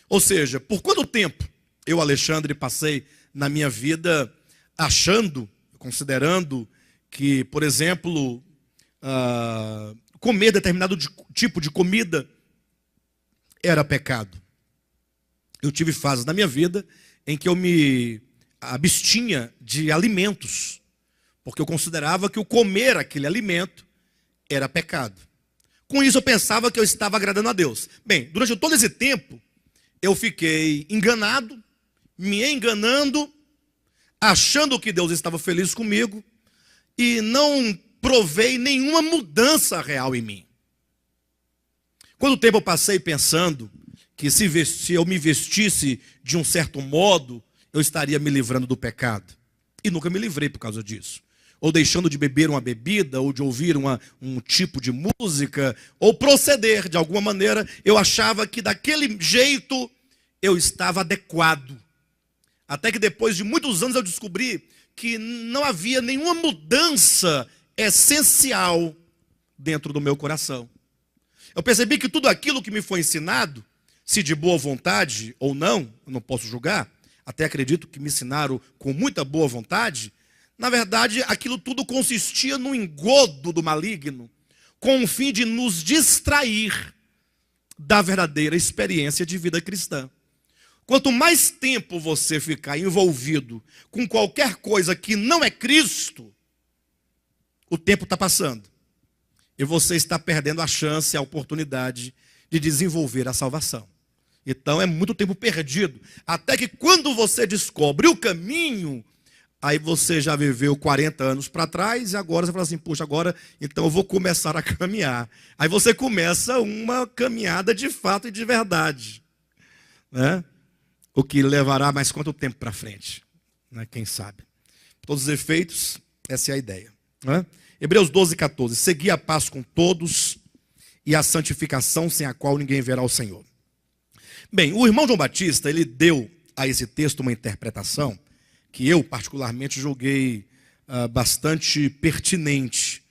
Ou seja, por quanto tempo eu, Alexandre, passei na minha vida achando, considerando que, por exemplo, comer determinado tipo de comida era pecado. Eu tive fases na minha vida em que eu me abstinha de alimentos, porque eu considerava que o comer aquele alimento era pecado. Com isso eu pensava que eu estava agradando a Deus. Bem, durante todo esse tempo, eu fiquei enganado, me enganando, achando que Deus estava feliz comigo, e não provei nenhuma mudança real em mim. Quanto tempo eu passei pensando que se eu me vestisse de um certo modo, eu estaria me livrando do pecado. E nunca me livrei por causa disso. Ou deixando de beber uma bebida, ou de ouvir um tipo de música, ou proceder de alguma maneira, eu achava que daquele jeito eu estava adequado. Até que depois de muitos anos eu descobri que não havia nenhuma mudança essencial dentro do meu coração. Eu percebi que tudo aquilo que me foi ensinado, se de boa vontade ou não, eu não posso julgar, até acredito que me ensinaram com muita boa vontade, na verdade, aquilo tudo consistia no engodo do maligno, com o fim de nos distrair da verdadeira experiência de vida cristã. Quanto mais tempo você ficar envolvido com qualquer coisa que não é Cristo, o tempo está passando. E você está perdendo a chance, a oportunidade de desenvolver a salvação. Então é muito tempo perdido. Até que quando você descobre o caminho, aí você já viveu 40 anos para trás, e agora você fala assim, puxa, agora então eu vou começar a caminhar. Aí você começa uma caminhada de fato e de verdade. Né? O que levará mais quanto tempo para frente? Né? Quem sabe? Por todos os efeitos, essa é a ideia. Né? Hebreus 12, 14. Segui a paz com todos e a santificação sem a qual ninguém verá o Senhor. Bem, o irmão João Batista, ele deu a esse texto uma interpretação que eu particularmente julguei bastante pertinente.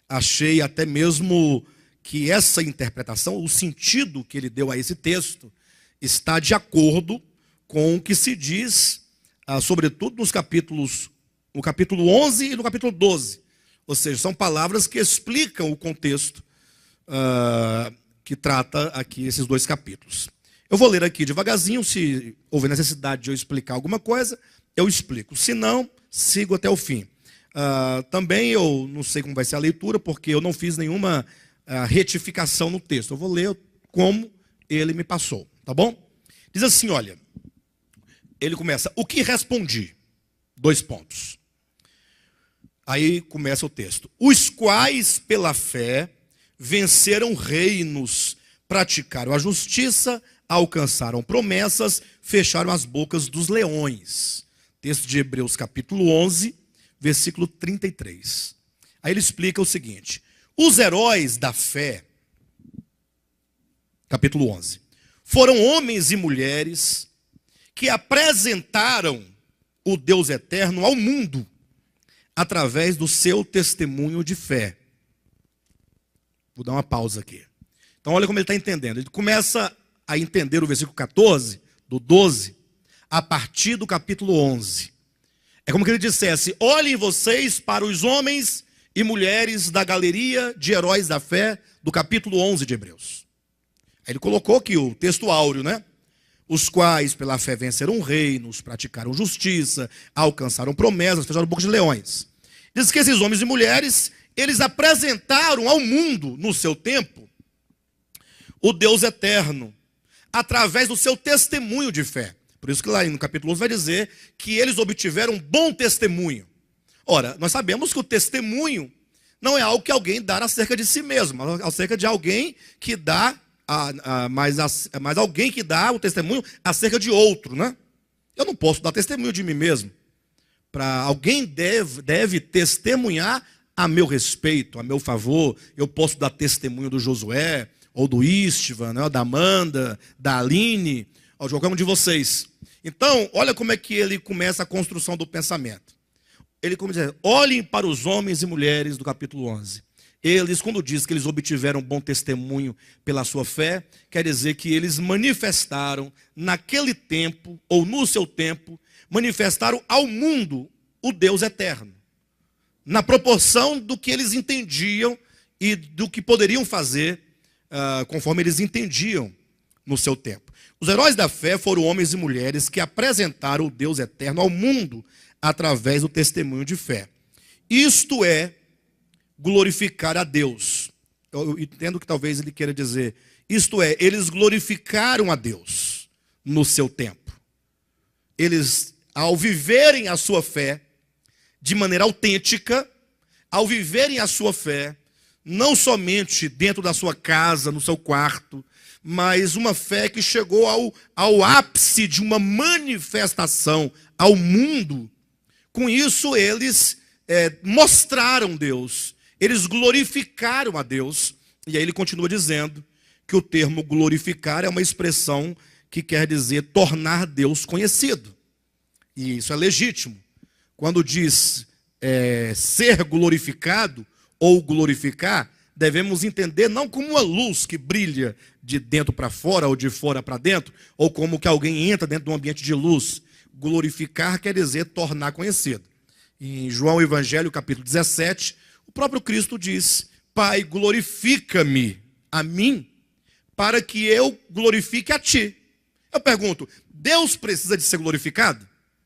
Achei até mesmo que essa interpretação, o sentido que ele deu a esse texto, está de acordo com o que se diz, sobretudo no capítulo 11 e no capítulo 12. Ou seja, são palavras que explicam o contexto que trata aqui esses dois capítulos. Eu vou ler aqui devagarzinho, se houver necessidade de eu explicar alguma coisa, eu explico. Se não, sigo até o fim. Também eu não sei como vai ser a leitura, porque eu não fiz nenhuma retificação no texto. Eu vou ler como ele me passou, tá bom? Diz assim, olha, ele começa, o que respondi? 2 pontos. Aí começa o texto. Os quais, pela fé, venceram reinos, praticaram a justiça, alcançaram promessas, fecharam as bocas dos leões. Texto de Hebreus capítulo 11, versículo 33. Aí ele explica o seguinte. Os heróis da fé, capítulo 11, foram homens e mulheres que apresentaram o Deus eterno ao mundo através do seu testemunho de fé. Vou dar uma pausa aqui. Então olha como ele está entendendo. Ele começa a entender o versículo 14, do 12, a partir do capítulo 11. É como que ele dissesse, olhem vocês para os homens e mulheres da galeria de heróis da fé, do capítulo 11 de Hebreus. Aí ele colocou aqui o texto áureo, né? Os quais pela fé venceram reinos, praticaram justiça, alcançaram promessas, fecharam bocas de leões. Diz que esses homens e mulheres, eles apresentaram ao mundo, no seu tempo, o Deus eterno, através do seu testemunho de fé. Por isso que lá no capítulo 11 vai dizer que eles obtiveram bom testemunho. Ora, nós sabemos que o testemunho não é algo que alguém dá acerca de si mesmo, mas acerca de alguém que dá, mas alguém que dá o testemunho acerca de outro, né? Eu não posso dar testemunho de mim mesmo. Alguém deve testemunhar a meu respeito, a meu favor. Eu posso dar testemunho do Josué, ou do Istvan, né, da Amanda, da Aline, ou de qualquer um de vocês. Então, olha como é que ele começa a construção do pensamento. Ele começa a dizer, olhem para os homens e mulheres do capítulo 11. Eles, quando diz que eles obtiveram bom testemunho pela sua fé, quer dizer que eles manifestaram naquele tempo, ou no seu tempo, manifestaram ao mundo o Deus eterno, na proporção do que eles entendiam e do que poderiam fazer, conforme eles entendiam no seu tempo. Os heróis da fé foram homens e mulheres que apresentaram o Deus eterno ao mundo através do testemunho de fé. Isto é glorificar a Deus. Eu entendo que talvez ele queira dizer, isto é, eles glorificaram a Deus no seu tempo. Eles, ao viverem a sua fé de maneira autêntica, ao viverem a sua fé, não somente dentro da sua casa, no seu quarto, mas uma fé que chegou ao ápice de uma manifestação ao mundo. Com isso, eles mostraram Deus, eles glorificaram a Deus. E aí ele continua dizendo que o termo glorificar é uma expressão que quer dizer tornar Deus conhecido. E isso é legítimo. Quando diz ser glorificado ou glorificar, devemos entender não como uma luz que brilha de dentro para fora ou de fora para dentro, ou como que alguém entra dentro de um ambiente de luz. Glorificar quer dizer tornar conhecido. Em João Evangelho, capítulo 17, o próprio Cristo diz: Pai, glorifica-me a mim, para que eu glorifique a ti. Eu pergunto, Deus precisa de ser glorificado?